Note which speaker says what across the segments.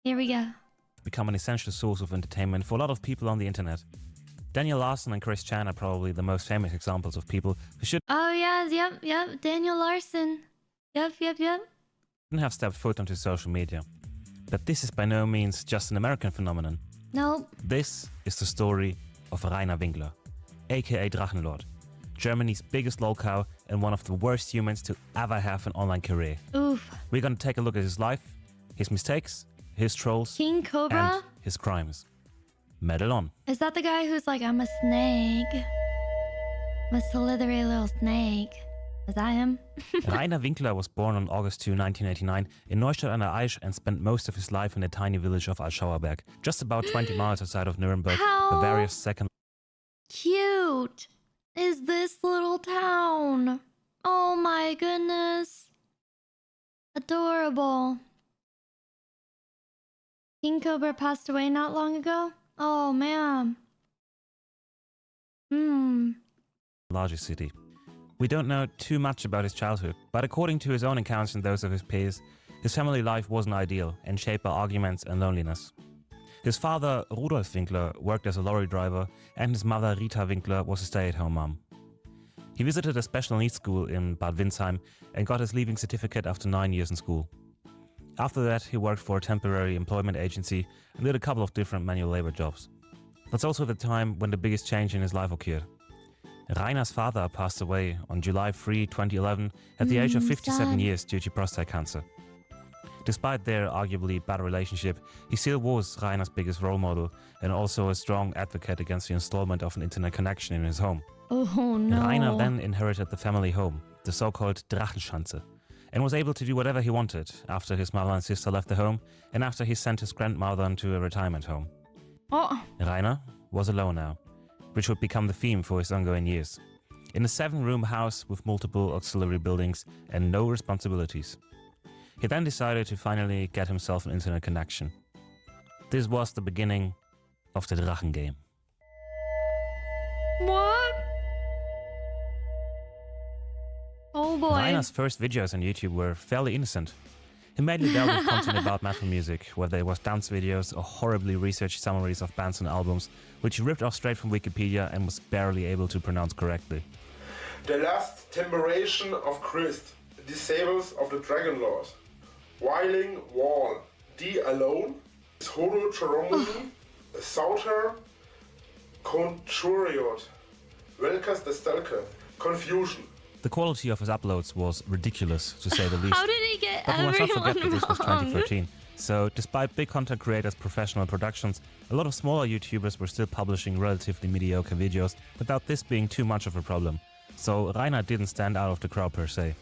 Speaker 1: Here we go.
Speaker 2: Become an essential source of entertainment for a lot of people on the internet. Daniel Larson and Chrischan are probably the most famous examples of people who shouldn't
Speaker 1: Oh, yeah, yep. Daniel Larson. Yep.
Speaker 2: have stepped foot onto social media. But this is by no means just an American phenomenon.
Speaker 1: Nope.
Speaker 2: This is the story of Rainer Winkler, aka Drachenlord, Germany's biggest lolcow and one of the worst humans to ever have an online career.
Speaker 1: Oof.
Speaker 2: We're gonna take a look at his life, his mistakes, his trolls,
Speaker 1: King Cobra?
Speaker 2: and his crimes. Medal on.
Speaker 1: Is that the guy who's like, I'm a snake? I'm a slithery little snake. Is that him?
Speaker 2: Rainer Winkler was born on August 2, 1989 in Neustadt an der Aisch and spent most of his life in the tiny village of Altschauerberg, just about 20 miles outside of Nuremberg,
Speaker 1: How
Speaker 2: Bavaria's second
Speaker 1: cute is this little town? Oh my goodness. Adorable. King Cobra passed away not long ago? Oh man.
Speaker 2: largest city. We don't know too much about his childhood, but according to his own accounts and those of his peers, his family life wasn't ideal and shaped by arguments and loneliness. His father, Rudolf Winkler, worked as a lorry driver, and his mother, Rita Winkler, was a stay-at-home mom. He visited a special needs school in Bad Windsheim and got his leaving certificate after 9 years in school. After that, he worked for a temporary employment agency and did a couple of different manual labor jobs. That's also the time when the biggest change in his life occurred. Rainer's father passed away on July 3, 2011 at the age of 57 years due to prostate cancer. Despite their arguably bad relationship, he still was Rainer's biggest role model and also a strong advocate against the installment of an internet connection in his home.
Speaker 1: Oh no.
Speaker 2: Rainer then inherited the family home, the so-called Drachenschanze, and was able to do whatever he wanted after his mother and sister left the home and after he sent his grandmother into a retirement home.
Speaker 1: Oh.
Speaker 2: Rainer was alone now, which would become the theme for his ongoing years. In a 7-room house with multiple auxiliary buildings and no responsibilities. He then decided to finally get himself an internet connection. This was the beginning of the Drachen game.
Speaker 1: What? Oh boy.
Speaker 2: Rainer's first videos on YouTube were fairly innocent. He mainly dealt with content about metal music, whether it was dance videos or horribly researched summaries of bands and albums, which he ripped off straight from Wikipedia and was barely able to pronounce correctly.
Speaker 3: The last temperation of Christ, disciples of the Dragon Lord. Whiling Wall, die alone, Hodo Ceremony, Sauter, Conturiot, Welkas the Stalker, Confusion.
Speaker 2: The quality of his uploads was ridiculous, to say the least.
Speaker 1: How did he get
Speaker 2: But we must not
Speaker 1: everyone
Speaker 2: forget that this was
Speaker 1: wrong?
Speaker 2: 2013. So, despite big content creators' professional productions, a lot of smaller YouTubers were still publishing relatively mediocre videos without this being too much of a problem. So, Rainer didn't stand out of the crowd per se.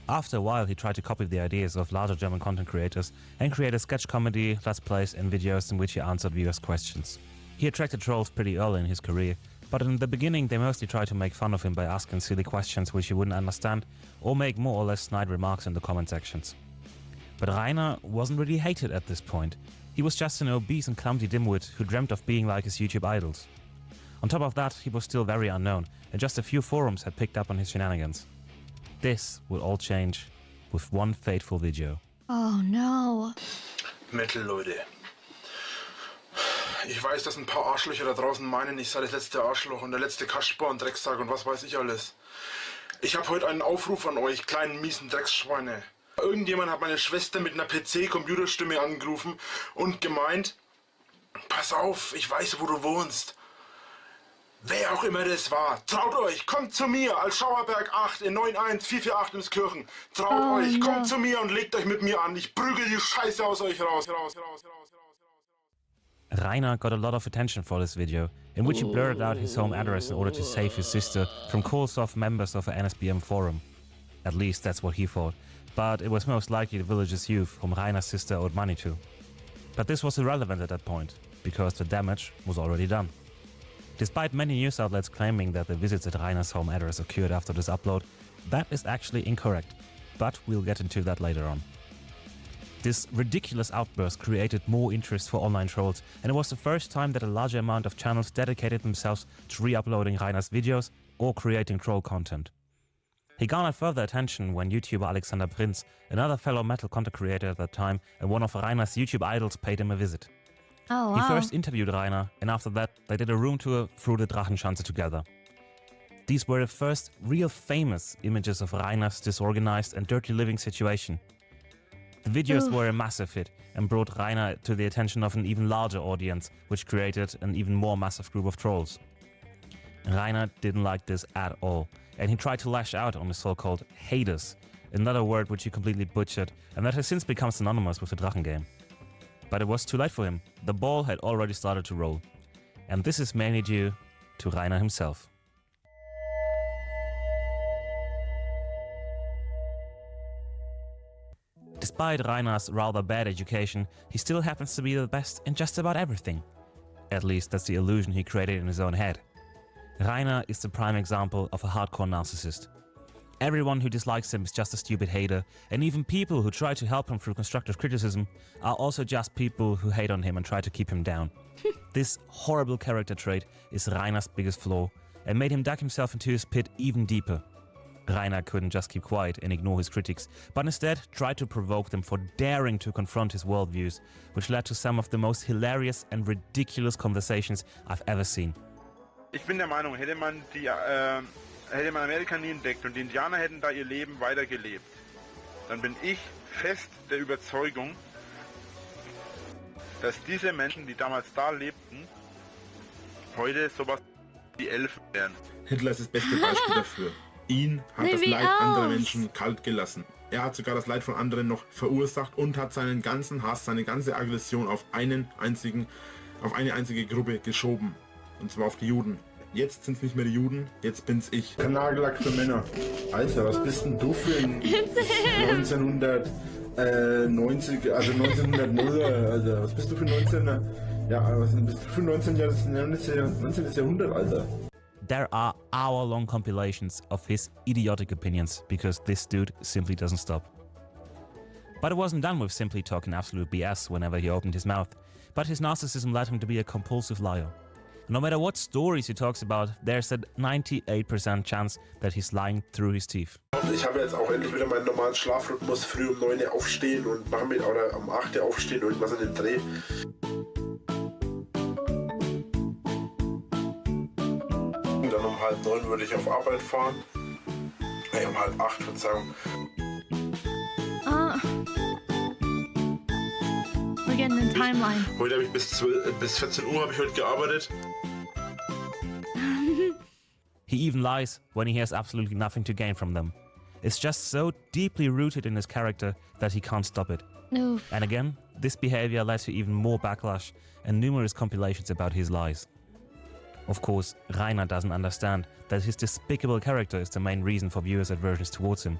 Speaker 2: After a while, he tried to copy the ideas of larger German content creators and created sketch comedy, let's plays and videos in which he answered viewers' questions. He attracted trolls pretty early in his career, but in the beginning they mostly tried to make fun of him by asking silly questions which he wouldn't understand or make more or less snide remarks in the comment sections. But Rainer wasn't really hated at this point. He was just an obese and clumsy dimwit who dreamt of being like his YouTube idols. On top of that, he was still very unknown, and just a few forums had picked up on his shenanigans. This will all change with one fateful video.
Speaker 1: Oh no.
Speaker 3: Metal, Leute. Ich weiß, dass ein paar Arschlöcher da draußen meinen, ich sei das letzte Arschloch und der letzte Kasper und Drecksack und was weiß ich alles. Ich habe heute einen Aufruf an euch, kleinen miesen Drecksschweine. Irgendjemand hat meine Schwester mit einer PC-Computerstimme angerufen und gemeint, pass auf, ich weiß, wo du wohnst. Wer auch immer das war, traut euch, kommt zu mir, Altschauerberg 8 in 91448 ins Kirchen. Traut euch, kommt zu mir und legt euch mit mir an. Ich prügel die Scheiße aus euch raus.
Speaker 2: Rainer got a lot of attention for this video, in which he blurted out his home address in order to save his sister from calls of members of an NSBM forum. At least that's what he thought, but it was most likely the village's youth whom Rainer's sister owed money to. But this was irrelevant at that point, because the damage was already done. Despite many news outlets claiming that the visits at Rainer's home address occurred after this upload, that is actually incorrect, but we'll get into that later on. This ridiculous outburst created more interest for online trolls, and it was the first time that a larger amount of channels dedicated themselves to re-uploading Rainer's videos or creating troll content. He garnered further attention when YouTuber Alexander Prinz, another fellow metal content creator at that time and one of Rainer's YouTube idols, paid him a visit.
Speaker 1: Oh, wow.
Speaker 2: He first interviewed Rainer, and after that they did a room tour through the Drachenschanze together. These were the first real famous images of Rainer's disorganized and dirty living situation. The videos were a massive hit and brought Rainer to the attention of an even larger audience, which created an even more massive group of trolls. Rainer didn't like this at all, and he tried to lash out on the so-called haters, another word which he completely butchered and that has since become synonymous with the Drachen game. But it was too late for him. The ball had already started to roll. And this is mainly due to Rainer himself. Despite Rainer's rather bad education, he still happens to be the best in just about everything. At least that's the illusion he created in his own head. Rainer is the prime example of a hardcore narcissist. Everyone who dislikes him is just a stupid hater, and even people who try to help him through constructive criticism are also just people who hate on him and try to keep him down. This horrible character trait is Rainer's biggest flaw and made him dig himself into his pit even deeper. Rainer couldn't just keep quiet and ignore his critics, but instead tried to provoke them for daring to confront his worldviews, which led to some of the most hilarious and ridiculous conversations I've ever seen.
Speaker 4: Ich bin der Meinung, hätte man Amerika nie entdeckt und die Indianer hätten da ihr Leben weitergelebt, dann bin ich fest der Überzeugung, dass diese Menschen, die damals da lebten, heute sowas wie Elfen wären.
Speaker 3: Hitler ist das beste Beispiel dafür. Ihn hat das Leid anderer Menschen kalt gelassen. Er hat sogar das Leid von anderen noch verursacht und hat seinen ganzen Hass, seine ganze Aggression auf eine einzige Gruppe geschoben. Und zwar auf die Juden. Jetzt sind es nicht mehr die Juden, jetzt bin's ich. Der Nagellack für Männer. Alter, was bist denn du für ein 1990, also 1900, Alter, was bist du für 19er? Ja, was bist du für 19 Jahrhundert, Alter?
Speaker 2: There are hour-long compilations of his idiotic opinions because this dude simply doesn't stop. But it wasn't done with simply talking absolute BS whenever he opened his mouth, but his narcissism led him to be a compulsive liar. No matter what stories he talks about, there's a 98% chance that he's lying through his teeth.
Speaker 3: Ich habe jetzt auch endlich wieder meinen normalen Schlafrhythmus, früh um 9 Uhr aufstehen und oder um 8 Uhr aufstehen, irgendwas in dem Dreh. Und dann um 8:30 würde ich auf Arbeit fahren. Nee, um 7:30, Verzeihung.
Speaker 1: We're getting the timeline.
Speaker 3: Heute habe ich bis 14 Uhr habe ich heute gearbeitet.
Speaker 2: He even lies when he has absolutely nothing to gain from them. It's just so deeply rooted in his character that he can't stop it.
Speaker 1: Oof.
Speaker 2: And again, this behavior led to even more backlash and numerous compilations about his lies. Of course, Rainer doesn't understand that his despicable character is the main reason for viewers' aversions towards him.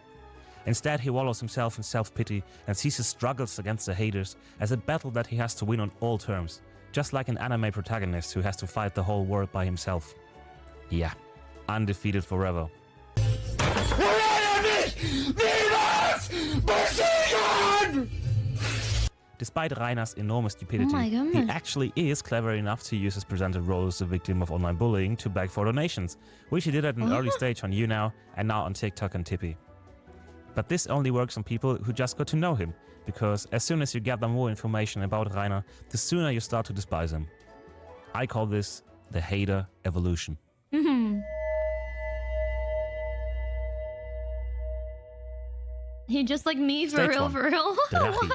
Speaker 2: Instead, he wallows himself in self-pity and sees his struggles against the haters as a battle that he has to win on all terms, just like an anime protagonist who has to fight the whole world by himself. Yeah, undefeated forever. Despite Rainer's enormous stupidity,
Speaker 1: Oh my
Speaker 2: he
Speaker 1: goodness.
Speaker 2: actually is clever enough to use his presented role as a victim of online bullying to beg for donations, which he did at an early stage on YouNow and now on TikTok and Tipeee. But this only works on people who just got to know him, because as soon as you gather more information about Rainer, the sooner you start to despise him. I call this the hater evolution.
Speaker 1: He just like me, for
Speaker 2: Stage
Speaker 1: real,
Speaker 2: one.
Speaker 1: for real.
Speaker 2: Drachi.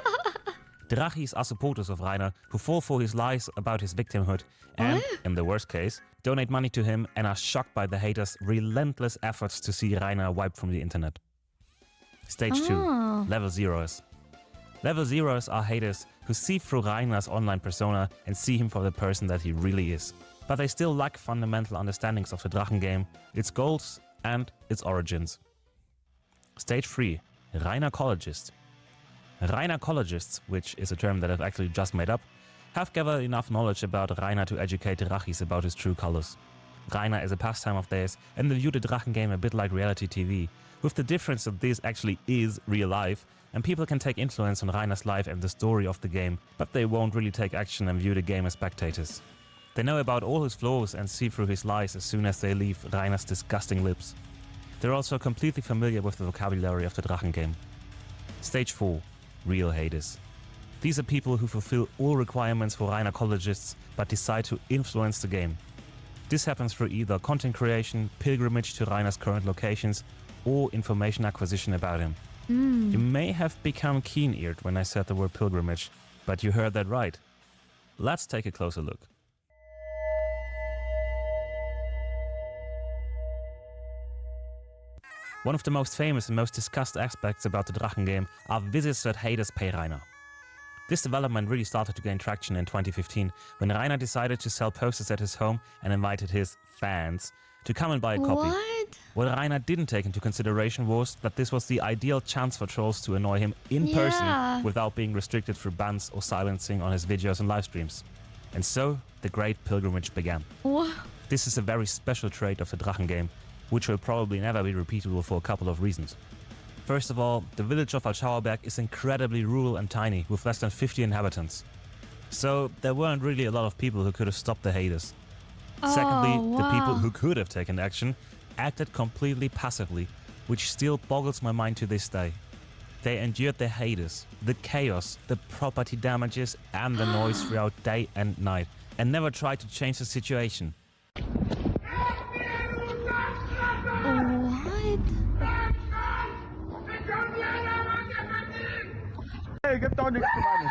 Speaker 2: Drachis are supporters of Rainer who fall for his lies about his victimhood and, in the worst case, donate money to him and are shocked by the haters' relentless efforts to see Rainer wiped from the internet. Stage 2. Level Zeros. Level Zeros are haters who see through Rainer's online persona and see him for the person that he really is. But they still lack fundamental understandings of the Drachen game, its goals and its origins. Stage 3. Rainercologists. Rainercologists, which is a term that I've actually just made up, have gathered enough knowledge about Rainer to educate Drachis about his true colors. Rainer is a pastime of theirs and they view the Drachen game a bit like reality TV, with the difference that this actually is real life and people can take influence on Rainer's life and the story of the game, but they won't really take action and view the game as spectators. They know about all his flaws and see through his lies as soon as they leave Rainer's disgusting lips. They're also completely familiar with the vocabulary of the Drachen game. Stage 4. Real haters. These are people who fulfill all requirements for Rainer collegists but decide to influence the game. This happens through either content creation, pilgrimage to Rainer's current locations, or information acquisition about him. You may have become keen-eared when I said the word pilgrimage, but you heard that right. Let's take a closer look. One of the most famous and most discussed aspects about the Drachen game are visits that haters pay Rainer. This development really started to gain traction in 2015 when Rainer decided to sell posters at his home and invited his fans to come and buy a copy. What Rainer didn't take into consideration was that this was the ideal chance for trolls to annoy him in person without being restricted through bans or silencing on his videos and live streams. And so, the Great Pilgrimage began. This is a very special trait of the Drachen game, which will probably never be repeatable for a couple of reasons. First of all, the village of Altschauerberg is incredibly rural and tiny, with less than 50 inhabitants. So there weren't really a lot of people who could have stopped the haters. Secondly, the people who could have taken action acted completely passively, which still boggles my mind to this day. They endured the haters, the chaos, the property damages and the noise throughout day and night, and never tried to change the situation.
Speaker 4: Hey, gibt doch nichts zu machen.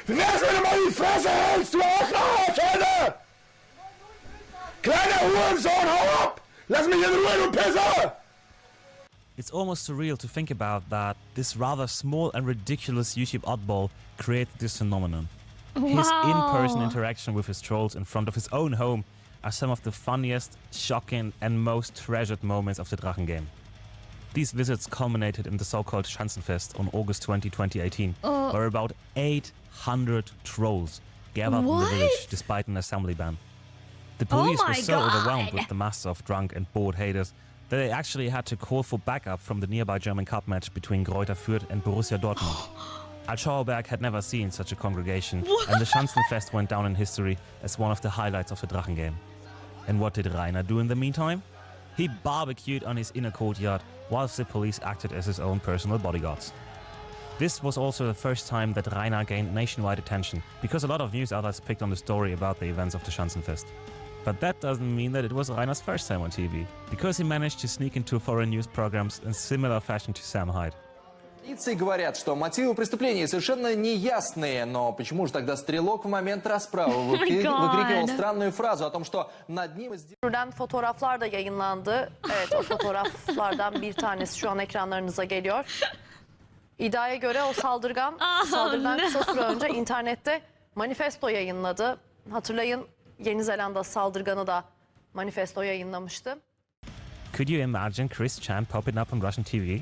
Speaker 5: Lass mir mal die Fresse hältst, du Arschloch! Kleiner Hurensohn, hau ab! Lass mich in Ruhe, du Pisser!
Speaker 2: It's almost surreal to think about that this rather small and ridiculous YouTube oddball created this phenomenon. His in-person interaction with his trolls in front of his own home are some of the funniest, shocking and most treasured moments of the Drachen game. These visits culminated in the so-called Schanzenfest on August 20, 2018, where about 800 trolls gathered in the village despite an assembly ban. The police were so overwhelmed with the mass of drunk and bored haters that they actually had to call for backup from the nearby German Cup match between Greuther Fürth and Borussia Dortmund. Altschauerberg had never seen such a congregation, and the Schanzenfest went down in history as one of the highlights of the Drachen game. And what did Rainer do in the meantime? He barbecued on his inner courtyard, whilst the police acted as his own personal bodyguards. This was also the first time that Rainer gained nationwide attention, because a lot of news outlets picked on the story about the events of the Schanzenfest. But that doesn't mean that it was Rainer's first time on TV, because he managed to sneak into foreign news programs in similar fashion to Sam Hyde.
Speaker 6: Полиции говорят, что мотивы преступления совершенно неясные, но почему же тогда стрелок в момент расправы выкрикивал странную фразу о том, что над ним...
Speaker 7: Türden fotoğraflar da yayınlandı. Evet, o fotoğraflardan bir tanesi şu an ekranlarınıza geliyor. İddiaya göre o saldırgan kısa süre önce internette manifesto yayınladı. Hatırlayın, Yeni Zelanda saldırganı da manifesto yayınlamıştı.
Speaker 2: Could you imagine Chrischan popping up on Russian TV?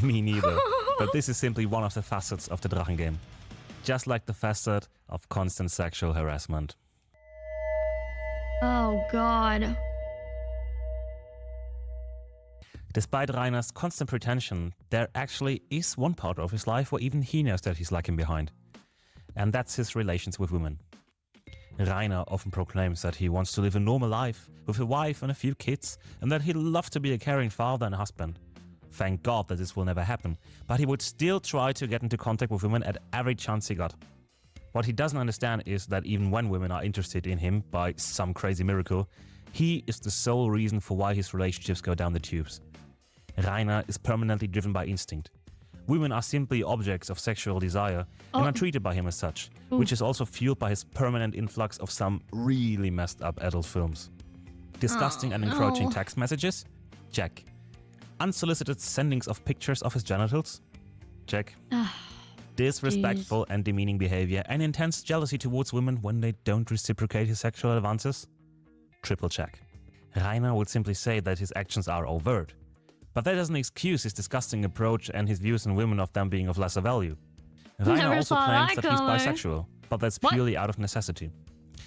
Speaker 2: Me neither. But this is simply one of the facets of the Drachen game. Just like the facet of constant sexual harassment.
Speaker 1: Oh God.
Speaker 2: Despite Rainer's constant pretension, there actually is one part of his life where even he knows that he's lagging behind. And that's his relations with women. Rainer often proclaims that he wants to live a normal life with a wife and a few kids, and that he'd love to be a caring father and husband. Thank God that this will never happen, but he would still try to get into contact with women at every chance he got. What he doesn't understand is that even when women are interested in him by some crazy miracle, he is the sole reason for why his relationships go down the tubes. Rainer is permanently driven by instinct. Women are simply objects of sexual desire and are treated by him as such, which is also fueled by his permanent influx of some really messed up adult films. Disgusting and encroaching text messages? Check. Unsolicited sendings of pictures of his genitals? Check. Disrespectful and demeaning behavior and intense jealousy towards women when they don't reciprocate his sexual advances? Triple check. Rainer would simply say that his actions are overt, but that doesn't excuse his disgusting approach and his views on women of them being of lesser value. Rainer also claims that he's bisexual, but that's purely out of necessity.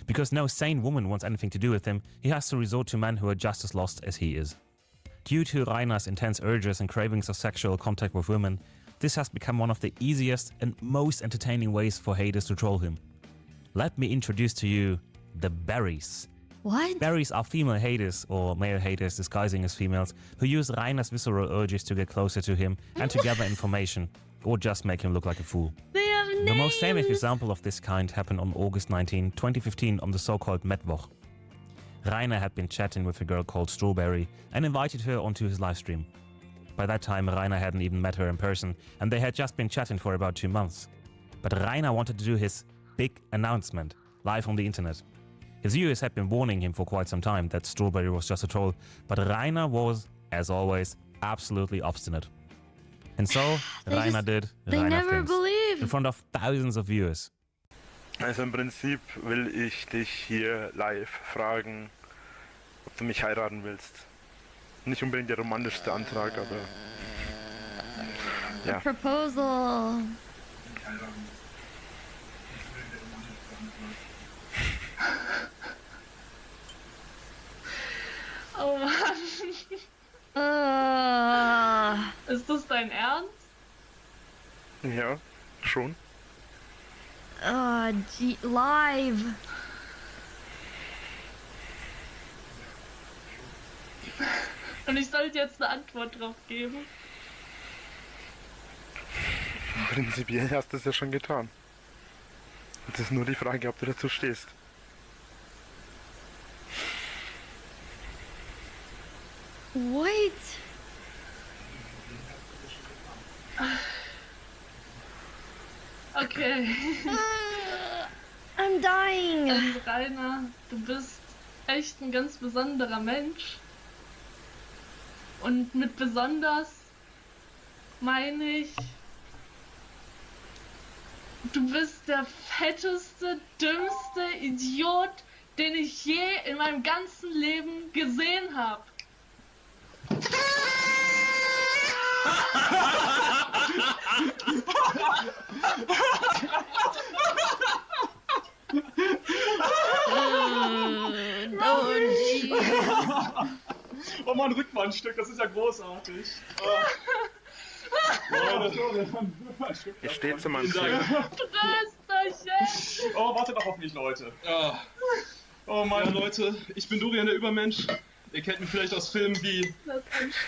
Speaker 2: Because no sane woman wants anything to do with him, he has to resort to men who are just as lost as he is. Due to Rainer's intense urges and cravings of sexual contact with women, this has become one of the easiest and most entertaining ways for haters to troll him. Let me introduce to you the berries.
Speaker 1: What?
Speaker 2: Berries are female haters, or male haters disguising as females, who use Rainer's visceral urges to get closer to him and to gather information, or just make him look like a fool.
Speaker 1: They have names.
Speaker 2: The most famous example of this kind happened on August 19, 2015 on the so-called Mittwoch. Rainer had been chatting with a girl called Strawberry and invited her onto his live stream. By that time, Rainer hadn't even met her in person, and they had just been chatting for about 2 months. But Rainer wanted to do his big announcement live on the internet. His viewers had been warning him for quite some time that Strawberry was just a troll, but Rainer was, as always, absolutely obstinate. And so, Rainer did
Speaker 1: They
Speaker 2: Rainer
Speaker 1: never
Speaker 2: things in
Speaker 1: believe.
Speaker 2: front of thousands of viewers.
Speaker 4: Also im Prinzip will ich dich hier live fragen, ob du mich heiraten willst. Nicht unbedingt der romantischste Antrag, aber ja.
Speaker 1: Proposal.
Speaker 8: Oh Mann. Ist das dein Ernst?
Speaker 4: Ja, schon.
Speaker 1: Live.
Speaker 8: Und ich sollte jetzt eine Antwort drauf geben?
Speaker 4: Prinzipiell hast du es ja schon getan. Es ist nur die Frage, ob du dazu stehst.
Speaker 1: What?
Speaker 8: Okay.
Speaker 1: I'm dying.
Speaker 8: Rainer, du bist echt ein ganz besonderer Mensch. Und mit besonders meine ich, du bist der fetteste, dümmste Idiot, den ich je in meinem ganzen Leben gesehen habe.
Speaker 9: Oh Mann, Rückwandstück, das ist ja großartig.
Speaker 4: Ich stehe zu meinem Ziel.
Speaker 8: Prösterchen!
Speaker 9: Oh, wartet doch auf mich, Leute. Oh Mann, Leute, ich bin Dorian der Übermensch. Ihr kennt mich vielleicht aus Filmen wie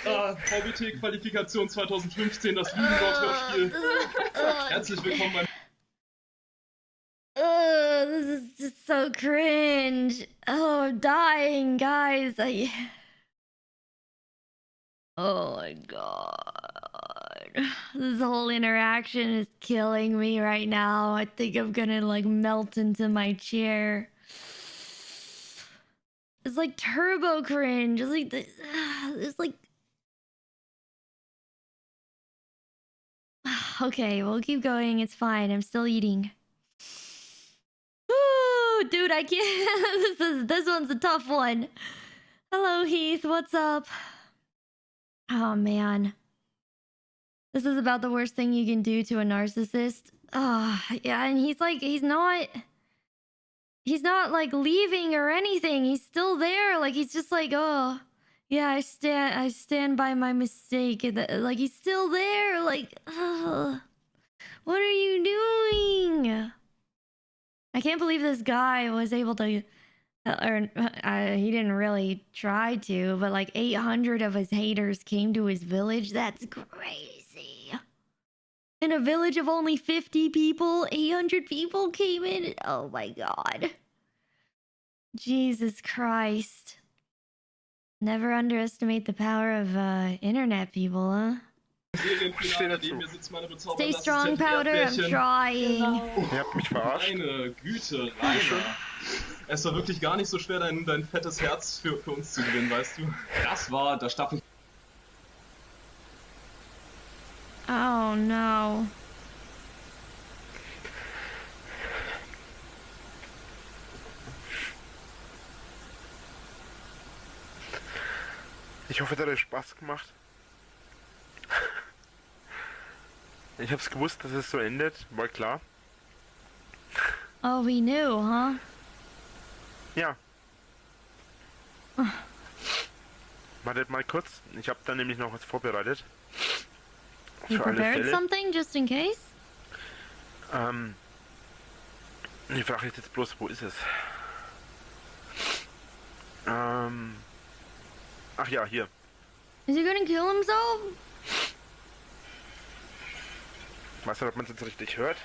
Speaker 9: VBT-Qualifikation 2015, das Lügenlord-Hörspiel. Herzlich willkommen beim...
Speaker 1: This is just so cringe. Oh, I'm dying, guys. Oh my god. This whole interaction is killing me right now. I think I'm gonna like melt into my chair. It's like turbo cringe. It's like it's like okay, we'll keep going. It's fine. I'm still eating. Ooh, dude, I can't. This one's a tough one. Hello, Heath. What's up? Oh man, this is about the worst thing you can do to a narcissist. Yeah, and he's not like leaving or anything. He's still there. Like he's just like, oh yeah, I stand by my mistake. And like he's still there. Like, what are you doing? I can't believe this guy was able to, he didn't really try to, but like 800 of his haters came to his village. That's crazy. In a village of only 50 people, 800 people came in. Oh my god. Jesus Christ. Never underestimate the power of internet people, huh? Stay strong, Powder. I'm trying.
Speaker 4: Ihr habt mich verarscht.
Speaker 9: Meine Güte, Rainer. Es war wirklich gar nicht so schwer, dein fettes Herz für uns zu gewinnen, weißt du? Das war der Staffel.
Speaker 1: Oh no.
Speaker 4: Ich hoffe, das hat euch Spaß gemacht. Ich hab's gewusst, dass es so endet, war klar.
Speaker 1: Oh, we knew, huh?
Speaker 4: Ja. Wartet mal kurz, ich habe da nämlich noch was vorbereitet.
Speaker 1: You
Speaker 4: Für alle
Speaker 1: prepared
Speaker 4: Fälle.
Speaker 1: something just in case?
Speaker 4: Die Frage ist jetzt bloß, wo ist es? Ach ja, hier.
Speaker 1: Is he gonna kill himself?
Speaker 4: Ich weiß nicht, ob man es jetzt richtig hört.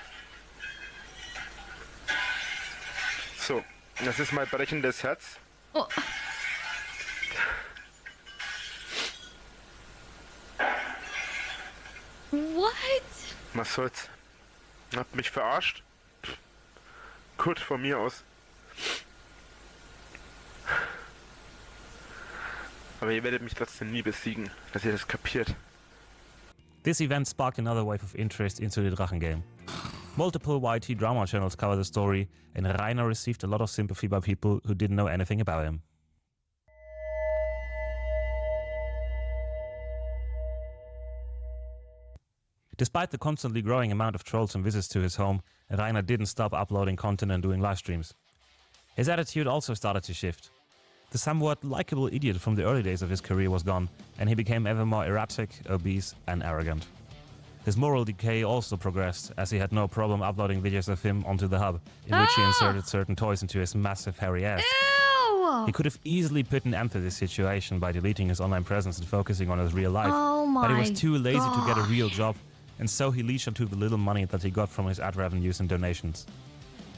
Speaker 4: So, das ist mein brechendes Herz.
Speaker 1: Oh. What?
Speaker 4: Was soll's? Habt mich verarscht? Pff. Gut, von mir aus. Aber ihr werdet mich trotzdem nie besiegen, dass ihr das kapiert.
Speaker 2: This event sparked another wave of interest into the Drachen game. Multiple YT drama channels cover the story, and Rainer received a lot of sympathy by people who didn't know anything about him. Despite the constantly growing amount of trolls and visits to his home, Rainer didn't stop uploading content and doing live streams. His attitude also started to shift. The somewhat likable idiot from the early days of his career was gone, and he became ever more erratic, obese, and arrogant. His moral decay also progressed, as he had no problem uploading videos of him onto the hub, in which he inserted certain toys into his massive hairy ass.
Speaker 1: Ew!
Speaker 2: He could have easily put an end to this situation by deleting his online presence and focusing on his real life,
Speaker 1: Oh
Speaker 2: but he
Speaker 1: my
Speaker 2: was too lazy to get a real
Speaker 1: gosh.
Speaker 2: job, and so he leached onto the little money that he got from his ad revenues and donations.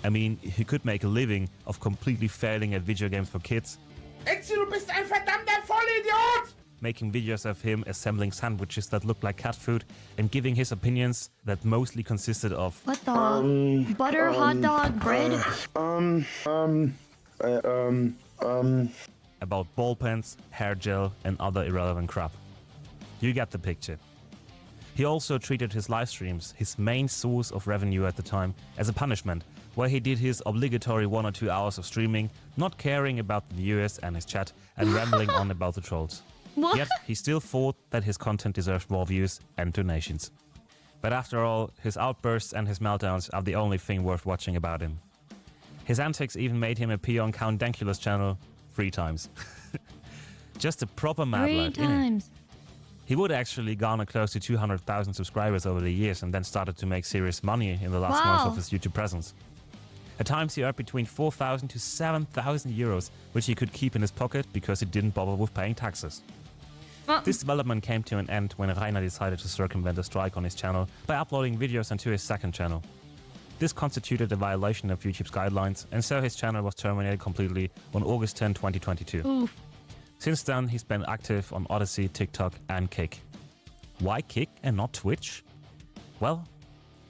Speaker 2: I mean, he could make a living of completely failing at video games for kids,
Speaker 5: Exi, du bist ein verdammter Vollidiot!
Speaker 2: making videos of him assembling sandwiches that looked like cat food, and giving his opinions that mostly consisted of
Speaker 1: What the? Butter, hot dog, bread?
Speaker 2: about ball pens, hair gel, and other irrelevant crap. You get the picture. He also treated his live streams, his main source of revenue at the time, as a punishment, where he did his obligatory 1 or 2 hours of streaming, not caring about the viewers and his chat, and rambling on about the trolls.
Speaker 1: What?
Speaker 2: Yet he still thought that his content deserved more views and donations. But after all, his outbursts and his meltdowns are the only thing worth watching about him. His antics even made him appear on Count Dankula's channel 3 times. Just a proper mad
Speaker 1: 3
Speaker 2: lad, innit?
Speaker 1: times.
Speaker 2: He would actually garner close to 200,000 subscribers over the years and then started to make serious money in the last months
Speaker 1: Wow.
Speaker 2: of his YouTube presence. At times he earned between 4,000 to 7,000 euros, which he could keep in his pocket because he didn't bother with paying taxes. This development came to an end when Rainer decided to circumvent a strike on his channel by uploading videos onto his second channel. This constituted a violation of YouTube's guidelines, and so his channel was terminated completely on August 10, 2022.
Speaker 1: Oof.
Speaker 2: Since then, he's been active on Odyssey, TikTok, and Kick. Why Kick and not Twitch? Well,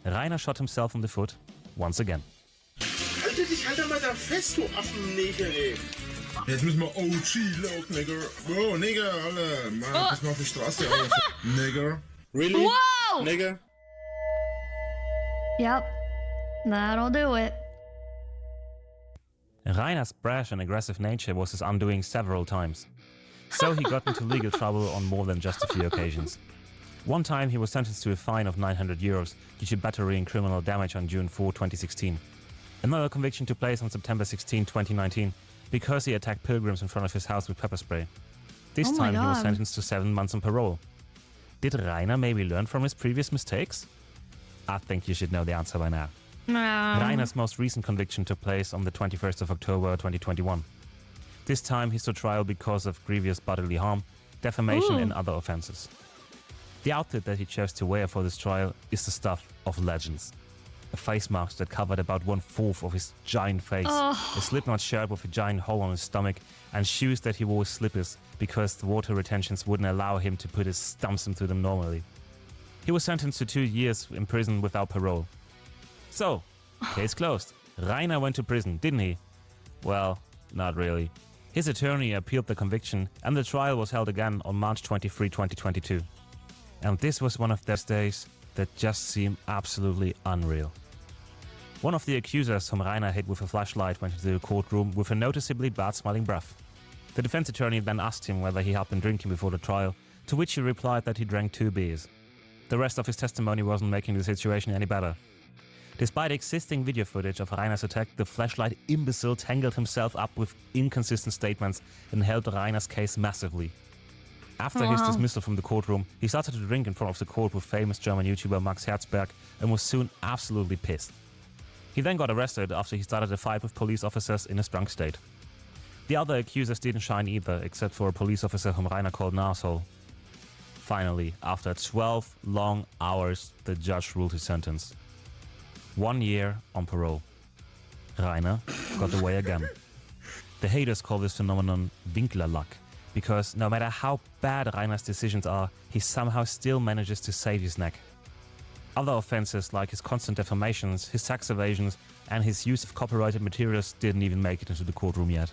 Speaker 2: Rainer shot himself in the foot once again.
Speaker 5: Halte dich halt mal da fest, du Affennägel, ey.
Speaker 10: Jetzt müssen wir OG laut, Nigger. Bro, Nigger, Alter. Mann, pass mal auf die Straße auf. Nigger.
Speaker 5: Really?
Speaker 1: Whoa!
Speaker 5: Nigga?
Speaker 1: Yep. That'll do it.
Speaker 2: Rainer's brash and aggressive nature was his undoing several times. So he got into legal trouble on more than just a few occasions. One time he was sentenced to a fine of 900 euros due to battery and criminal damage on June 4, 2016. Another conviction took place on September 16, 2019, because he attacked pilgrims in front of his house with pepper spray. This
Speaker 1: Oh my
Speaker 2: time he was
Speaker 1: God.
Speaker 2: sentenced to 7 months on parole. Did Rainer maybe learn from his previous mistakes? I think you should know the answer by now. Rainer's most recent conviction took place on the 21st of October 2021. This time he stood trial because of grievous bodily harm, defamation
Speaker 1: Ooh.
Speaker 2: and other offenses. The outfit that he chose to wear for this trial is the stuff of legends. A face mask that covered about 1/4 of his giant face, a slipknot shirt with a giant hole on his stomach, and shoes that he wore with slippers because the water retentions wouldn't allow him to put his stumps into them normally. He was sentenced to 2 years in prison without parole. So, case closed. Rainer went to prison, didn't he? Well, not really. His attorney appealed the conviction, and the trial was held again on March 23, 2022. And this was one of those days that just seem absolutely unreal. One of the accusers whom Rainer hit with a flashlight went into the courtroom with a noticeably bad-smelling breath. The defense attorney then asked him whether he had been drinking before the trial, to which he replied that he drank 2 beers. The rest of his testimony wasn't making the situation any better. Despite existing video footage of Rainer's attack, the flashlight imbecile tangled himself up with inconsistent statements and helped Rainer's case massively. After his dismissal from the courtroom, he started to drink in front of the court with famous German YouTuber Max Herzberg and was soon absolutely pissed. He then got arrested after he started a fight with police officers in a drunk state. The other accusers didn't shine either, except for a police officer whom Rainer called an asshole. Finally, after 12 long hours, the judge ruled his sentence. 1 year on parole. Rainer got away again. The haters call this phenomenon Winklerluck, because no matter how bad Rainer's decisions are, he somehow still manages to save his neck. Other offenses like his constant defamations, his tax evasions, and his use of copyrighted materials didn't even make it into the courtroom yet.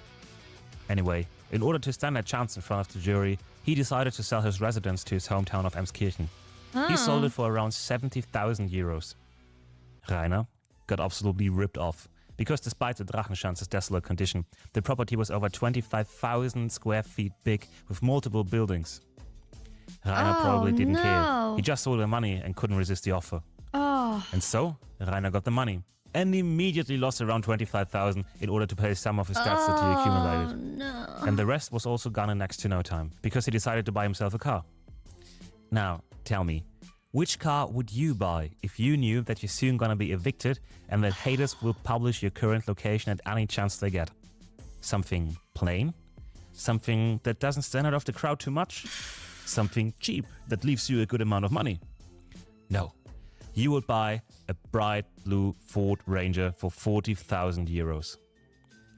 Speaker 2: Anyway, in order to stand a chance in front of the jury, he decided to sell his residence to his hometown of Emskirchen. He sold it for around 70,000 euros. Rainer got absolutely ripped off, because despite the Drachenschanz's desolate condition, the property was over 25,000 square feet big with multiple buildings. Rainer probably didn't care. He just saw the money and couldn't resist the offer. And so, Rainer got the money and immediately lost around 25,000 in order to pay some of his debts that he accumulated. And the rest was also gone in next to no time, because he decided to buy himself a car. Now, tell me, which car would you buy if you knew that you're soon gonna be evicted and that haters will publish your current location at any chance they get? Something plain? Something that doesn't stand out of the crowd too much? Something cheap that leaves you a good amount of money? No. You would buy a bright blue Ford Ranger for 40,000 euros.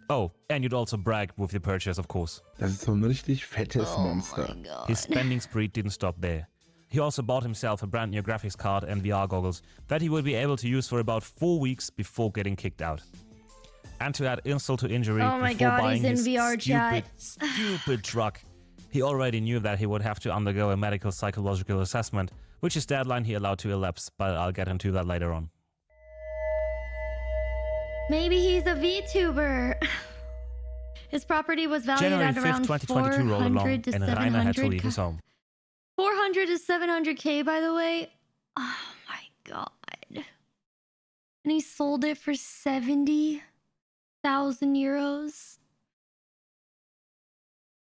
Speaker 2: Oh, and you'd also brag with your purchase, of course.
Speaker 10: Das ist so ein richtig fettes Monster.
Speaker 2: His spending spree didn't stop there. He also bought himself a brand new graphics card and VR goggles that he would be able to use for about 4 weeks before getting kicked out. And to add insult to injury, before buying his stupid truck, he already knew that he would have to undergo a medical psychological assessment, which is deadline he allowed to elapse, but I'll get into that later on.
Speaker 1: Maybe he's a VTuber. His property was valued
Speaker 2: January
Speaker 1: at
Speaker 2: 5th,
Speaker 1: around
Speaker 2: 2022 rolled along,
Speaker 1: 400 to
Speaker 2: and Rainer had to
Speaker 1: 700.
Speaker 2: leave his home.
Speaker 1: 400 to 700k, by the way. Oh my god. And he sold it for 70,000 euros.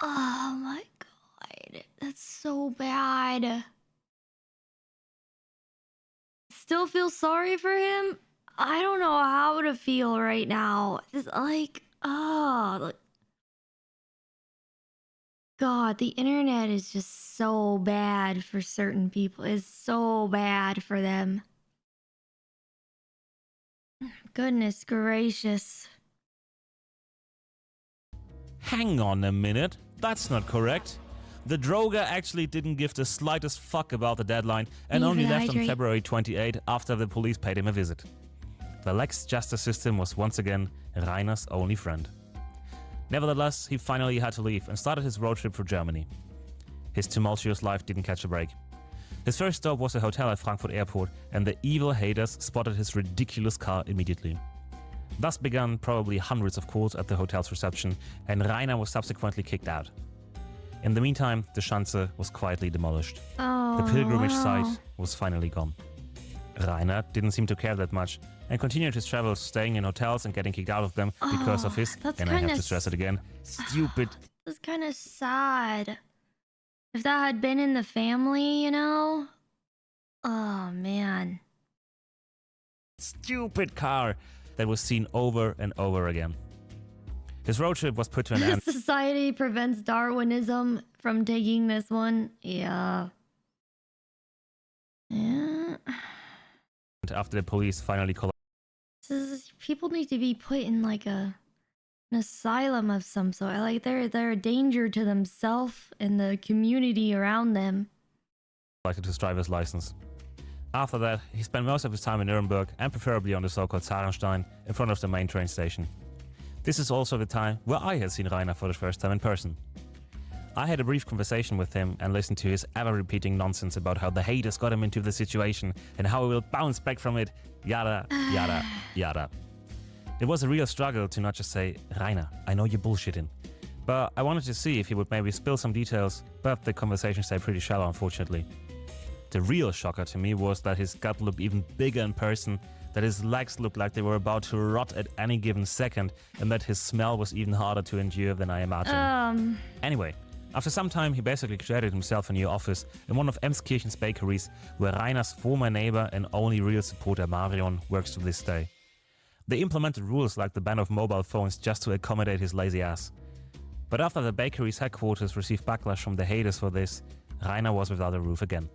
Speaker 1: Oh my god. That's so bad. Still feel sorry for him? I don't know how to feel right now. It's like, God, the internet is just so bad for certain people. It's so bad for them. Goodness gracious.
Speaker 2: Hang on a minute, that's not correct. The Droger actually didn't give the slightest fuck about the deadline and only left on February 28 after the police paid him a visit. The lax justice system was once again Rainer's only friend. Nevertheless, he finally had to leave and started his road trip for Germany. His tumultuous life didn't catch a break. His first stop was a hotel at Frankfurt Airport, and the evil haters spotted his ridiculous car immediately. Thus began probably hundreds of calls at the hotel's reception, and Rainer was subsequently kicked out. In the meantime, the Schanze was quietly demolished. The pilgrimage site was finally gone. Rainer didn't seem to care that much and continued his travels, staying in hotels and getting kicked out of them because of his, and I have to stress it again, stupid.
Speaker 1: That's kind of sad. If that had been in the family, you know? Oh, man.
Speaker 2: Stupid car that was seen over and over again. His road trip was put to an end.
Speaker 1: Society prevents Darwinism from taking this one. Yeah.
Speaker 2: After the police finally collapsed.
Speaker 1: People need to be put in like an asylum of some sort. Like they're a danger to themselves and the community around them.
Speaker 2: Collected his driver's license. After that, he spent most of his time in Nuremberg and preferably on the so-called Zarenstein in front of the main train station. This is also the time where I had seen Rainer for the first time in person. I had a brief conversation with him and listened to his ever-repeating nonsense about how the haters got him into the situation and how he will bounce back from it, yada, yada, yada. It was a real struggle to not just say, Rainer, I know you're bullshitting. But I wanted to see if he would maybe spill some details, but the conversation stayed pretty shallow, unfortunately. The real shocker to me was that his gut looked even bigger in person, that his legs looked like they were about to rot at any given second, and that his smell was even harder to endure than I imagined. Anyway, After some time, he basically created himself a new office in one of Emskirchen's bakeries, where Rainer's former neighbor and only real supporter Marion works to this day. They implemented rules like the ban of mobile phones just to accommodate his lazy ass. But after the bakery's headquarters received backlash from the haters for this, Rainer was without a roof again.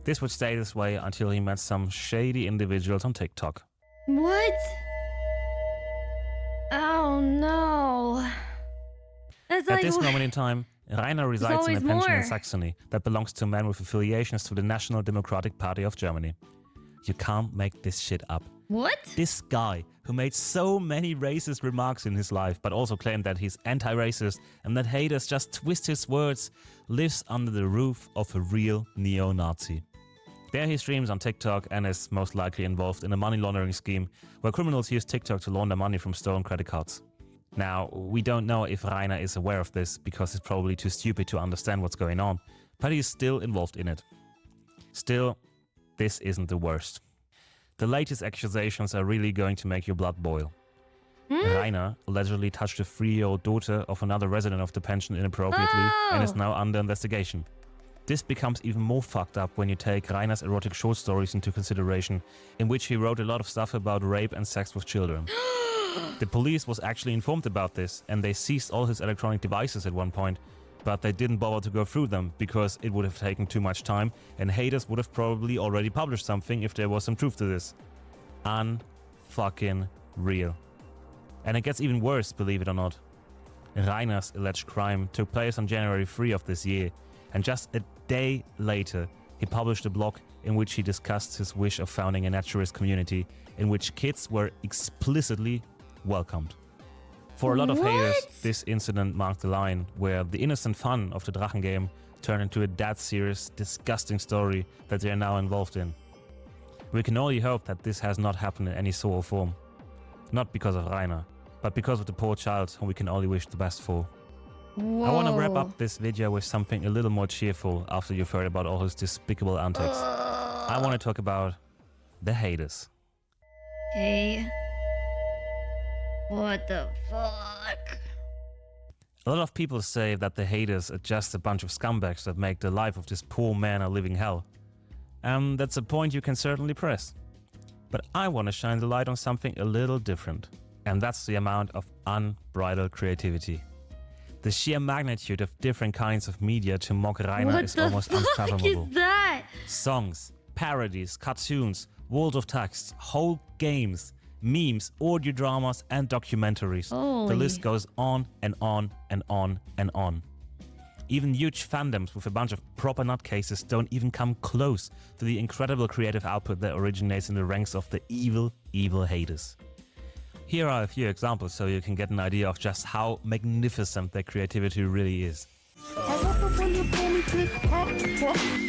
Speaker 2: This would stay this way until he met some shady individuals on TikTok.
Speaker 1: What? Oh no. That's
Speaker 2: At this moment in time, Rainer resides in a pension
Speaker 1: more.
Speaker 2: in Saxony that belongs to men with affiliations to the National Democratic Party of Germany. You can't make this shit up.
Speaker 1: What?
Speaker 2: This guy, who made so many racist remarks in his life, but also claimed that he's anti-racist and that haters just twist his words, lives under the roof of a real neo-Nazi. There he streams on TikTok and is most likely involved in a money laundering scheme where criminals use TikTok to launder money from stolen credit cards. Now, we don't know if Rainer is aware of this because he's probably too stupid to understand what's going on, but he's still involved in it. Still, this isn't the worst. The latest accusations are really going to make your blood boil. Rainer allegedly touched a 3-year-old daughter of another resident of the pension inappropriately and is now under investigation. This becomes even more fucked up when you take Rainer's erotic short stories into consideration, in which he wrote a lot of stuff about rape and sex with children. The police was actually informed about this, and they seized all his electronic devices at one point, but they didn't bother to go through them because it would have taken too much time, and haters would have probably already published something if there was some truth to this. Unfucking real. And it gets even worse, believe it or not. Rainer's alleged crime took place on January 3 of this year, and just a day later, he published a blog in which he discussed his wish of founding a naturist community in which kids were explicitly welcomed. For a lot of haters, this incident marked the line where the innocent fun of the Drachen game turned into a dead serious, disgusting story that they are now involved in. We can only hope that this has not happened in any sort of form. Not because of Rainer, but because of the poor child whom we can only wish the best for.
Speaker 1: Whoa.
Speaker 2: I want to wrap up this video with something a little more cheerful after you've heard about all his despicable antics. I want to talk about the haters.
Speaker 1: Hey. What the fuck?
Speaker 2: A lot of people say that the haters are just a bunch of scumbags that make the life of this poor man a living hell. And that's a point you can certainly press. But I want to shine the light on something a little different. And that's the amount of unbridled creativity. The sheer magnitude of different kinds of media to mock Rainer is almost unfathomable.
Speaker 1: What is that?
Speaker 2: Songs, parodies, cartoons, world of text, whole games, memes, audio dramas and documentaries.
Speaker 1: Holy.
Speaker 2: The list goes on and on and on and on. Even huge fandoms with a bunch of proper nutcases don't even come close to the incredible creative output that originates in the ranks of the evil, evil haters. Here are a few examples so you can get an idea of just how magnificent their creativity really is.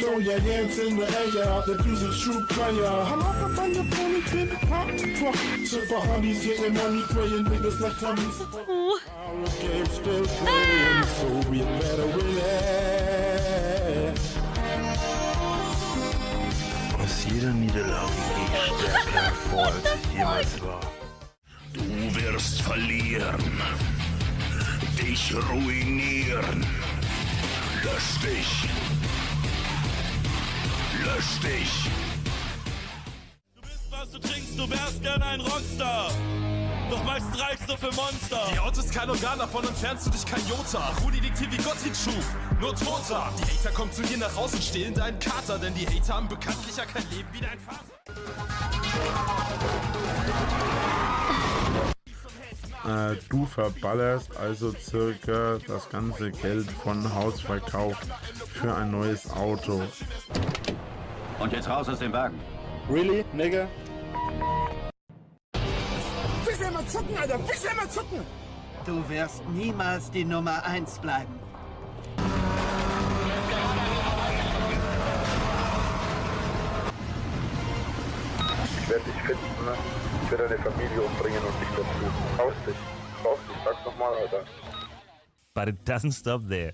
Speaker 5: Throw your hands in the air, the music's true player. I'm up on your pony, pip, pop, pop. So for honeys, getting money, praying niggas like honeys. Our game still playing, so we better win it.
Speaker 10: Aus jeder Niederlage gehe ich stärker hervor, als ich jemals war. Du wirst verlieren, dich ruinieren. Lösch dich! Lösch dich!
Speaker 11: Du bist, was du trinkst, du wärst gern ein Rockstar. Doch meist reichst du für Monster. Die Auto ist kein Organ, davon entfernst du dich kein Jota. Rudi liegt hier wie Gott ihn schuf, nur Toter. Die Hater kommen zu dir nach Hause und stehlen deinen Kater, denn die Hater haben bekanntlich ja kein Leben wie dein Vater.
Speaker 12: Du verballerst also circa das ganze Geld von Hausverkauf für ein neues Auto.
Speaker 13: Und jetzt raus aus dem Wagen.
Speaker 12: Really, nigga?
Speaker 5: Willst du mal zucken, Alter? Willst du mal zucken?
Speaker 14: Du wirst niemals die Nummer 1 bleiben.
Speaker 4: Ich werde dich finden, ne? Ich werde deine Familie umbringen und dich dazu. Raus dich, sag's nochmal, Alter.
Speaker 2: But it doesn't stop there.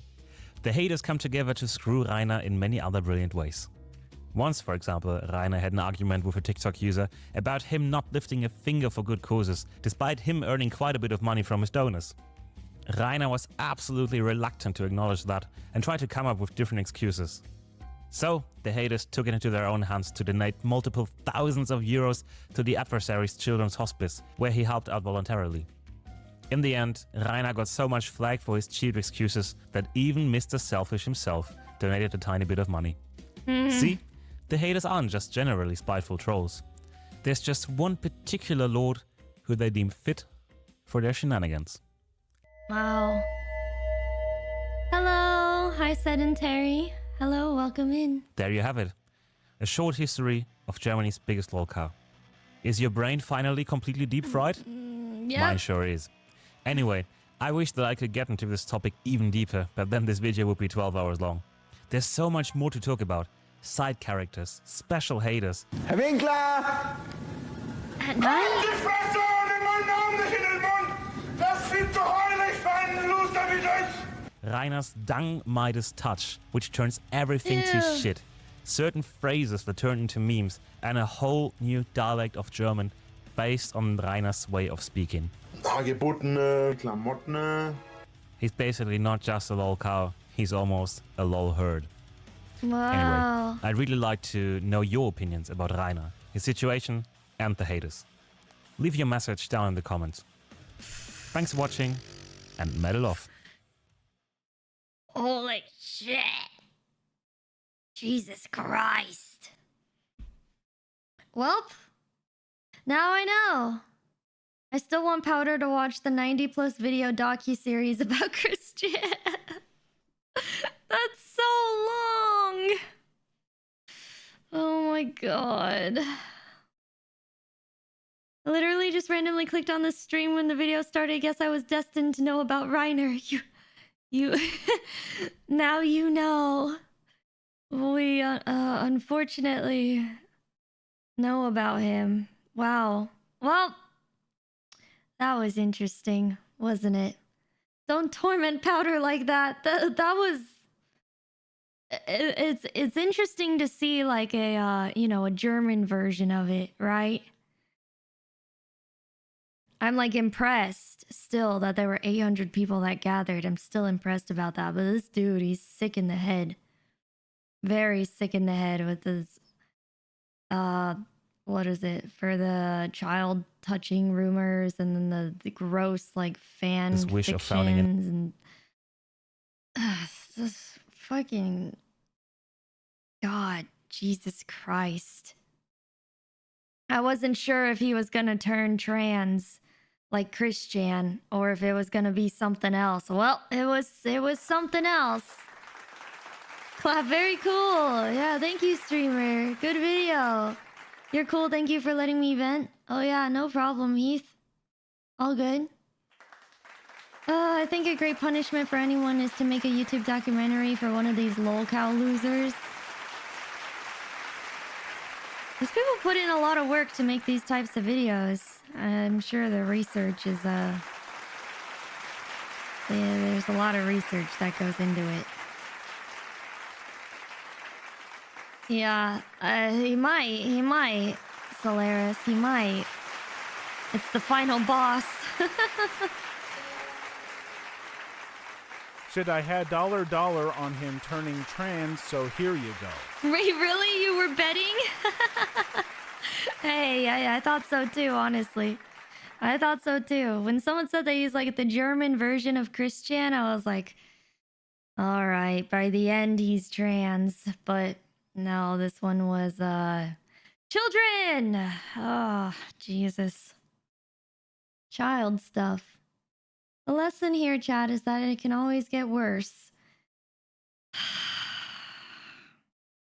Speaker 2: The haters come together to screw Rainer in many other brilliant ways. Once, for example, Rainer had an argument with a TikTok user about him not lifting a finger for good causes, despite him earning quite a bit of money from his donors. Rainer was absolutely reluctant to acknowledge that and tried to come up with different excuses. So, the haters took it into their own hands to donate multiple thousands of euros to the adversary's children's hospice, where he helped out voluntarily. In the end, Rainer got so much flack for his cheap excuses that even Mr. Selfish himself donated a tiny bit of money. See? The haters aren't just generally spiteful trolls. There's just one particular lord who they deem fit for their shenanigans.
Speaker 1: Wow. Hello. Hi, Sedentary. Hello, welcome in.
Speaker 2: There you have it. A short history of Germany's biggest lolcow. Is your brain finally completely deep fried?
Speaker 1: Yeah.
Speaker 2: Mine sure is. Anyway, I wish that I could get into this topic even deeper, but then this video would be 12 hours long. There's so much more to talk about. Side characters, special haters.
Speaker 6: Herr Winkler!
Speaker 1: At night?
Speaker 3: Die Fresse und nimm meinen Namen nicht in den Mund! Das ist viel zu heilig für einen Loser wie dich!
Speaker 2: Rainer's Dang Midas touch, which turns everything to shit. Certain phrases that turn into memes, and a whole new dialect of German based on Rainer's way of speaking.
Speaker 3: Dargebotene Klamotten.
Speaker 2: He's basically not just a lol cow, he's almost a lol herd.
Speaker 1: Wow.
Speaker 2: Anyway, I'd really like to know your opinions about Rainer, his situation, and the haters. Leave your message down in the comments. Thanks for watching, and medal off.
Speaker 1: Holy shit. Jesus Christ. Welp, now I know. I still want Powder to watch the 90+ video docu-series about Chrischan. That's so long. Oh my god. I literally just randomly clicked on the stream when the video started. I guess I was destined to know about Rainer. You now you know. We unfortunately know about him. Wow. Well, that was interesting, wasn't it? Don't torment Powder like that. That was. It's interesting to see like a a German version of it, right? I'm like impressed still that there were 800 people that gathered. I'm still impressed about that. But this dude, he's sick in the head. Very sick in the head with his what is it, for the child touching rumors, and then the gross like fan
Speaker 2: This wish of founding it.
Speaker 1: fictions and this fucking God, Jesus Christ. I wasn't sure if he was gonna turn trans like Chrischan or if it was gonna be something else. Well, it was something else. Clap, very cool. Yeah, thank you, streamer. Good video. You're cool. Thank you for letting me vent. Oh yeah, no problem, Heath. All good. I think a great punishment for anyone is to make a YouTube documentary for one of these lolcow losers. These people put in a lot of work to make these types of videos. I'm sure the research is there's a lot of research that goes into it. Yeah, he might, Solaris, he might. It's the final boss.
Speaker 15: Said I had $1 on him turning trans, so here you go.
Speaker 1: Wait, really? You were betting? Hey, I thought so too, honestly. I thought so too. When someone said that he's like the German version of Chrischan, I was like, all right, by the end he's trans. But no, this one was children. Oh, Jesus. Child stuff. The lesson here, chat, is that it can always get worse.